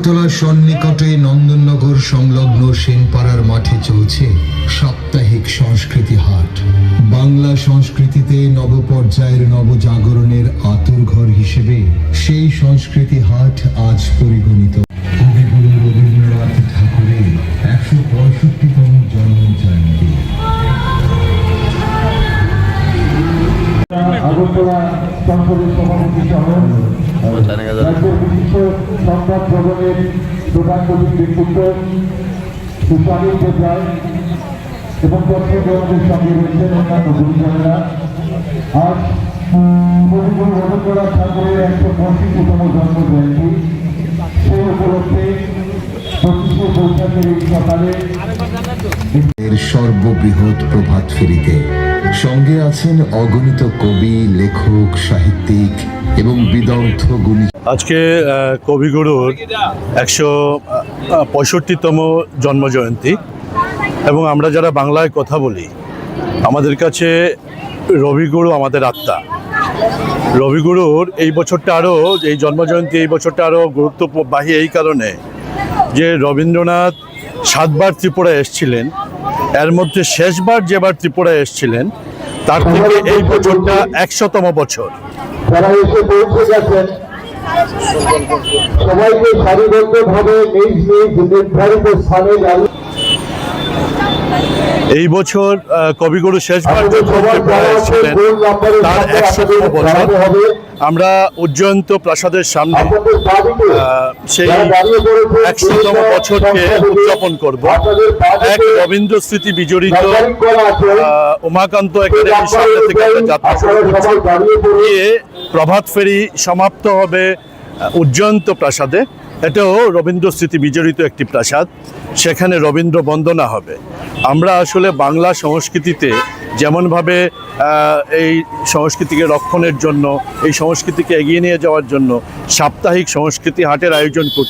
তলার সন্নিকটে নন্দননগর সংলগ্ন সেনপাড়ার মাঠে চলছে সাপ্তাহিক সংস্কৃতি হাট। বাংলা সংস্কৃতিতে নবপর্যায়ের নবজাগরণের আঁতুড়ঘর হিসেবে সেই সংস্কৃতি হাট আজ পরিগণিত। কবিগুরু রবীন্দ্রনাথ ঠাকুরের ১৬৫তম জন্ম জয়ন্তী। আগরতলা সংসদের সভাপতি সহ রাজ্যের বিশিষ্ট সংবাদ ভবনের প্রধান ব্যক্তিত্ব সুস্বামী দেবরায় এবং দর্শকদের সঙ্গে রয়েছেন অন্যান্য গুরুজনেরা। আজ কবিগুরু রবীন্দ্রনাথ ঠাকুরের ১৬৫তম জন্ম জয়ন্তী, সেই উপলক্ষে ২৫শে বৈশাখের এই সকালে এর সর্ববৃহৎ প্রভাত ফেরিতে সঙ্গে আছেন অগণিত কবি, লেখক, সাহিত্যিক এবং বিদগ্ধ গুণী। আজকে কবিগুরুর ১৬৫তম জন্মজয়ন্তী এবং আমরা যারা বাংলায় কথা বলি, আমাদের কাছে রবিগুরু আমাদের আত্মা। রবিগুরুর এই বছরটা আরও, এই জন্মজয়ন্তী এই বছরটা আরও গুরুত্ববাহী এই কারণে যে রবীন্দ্রনাথ ৭ বার ত্রিপুরায় এসেছিলেন। এর মধ্যে শেষবার যেবার ত্রিপুরায় এসেছিলেন তার থেকে এই বছরটা ১০০তম বছর। যারা এসে পৌঁছে গেছেন সবাইকে সারিবদ্ধভাবে নিজ নিজ নির্ধারিত স্থানে এই বছর কবিগুরু শেষবার ত্রিপুরায় এসেছিলেন তার ১০০তম বছর। আমরা উজ্জয়ন্ত প্রাসাদের সামনে সেই ১০০তম বছরকে উদযাপন করব। এক রবীন্দ্র স্মৃতি বিজড়িত উমাকান্ত একাডেমির সামনে থেকে একটা যাত্রা শুরু করছি। গিয়ে প্রভাত ফেরি সমাপ্ত হবে উজ্জয়ন্ত প্রাসাদে। এটাও রবীন্দ্র স্মৃতি বিজড়িত একটি প্রাসাদ, সেখানে রবীন্দ্র বন্দনা হবে। আমরা আসলে বাংলা সংস্কৃতিতে যেমনভাবে এই সংস্কৃতিকে রক্ষণের জন্য, এই সংস্কৃতিকে এগিয়ে নিয়ে যাওয়ার জন্য সাপ্তাহিক সংস্কৃতি হাটের আয়োজন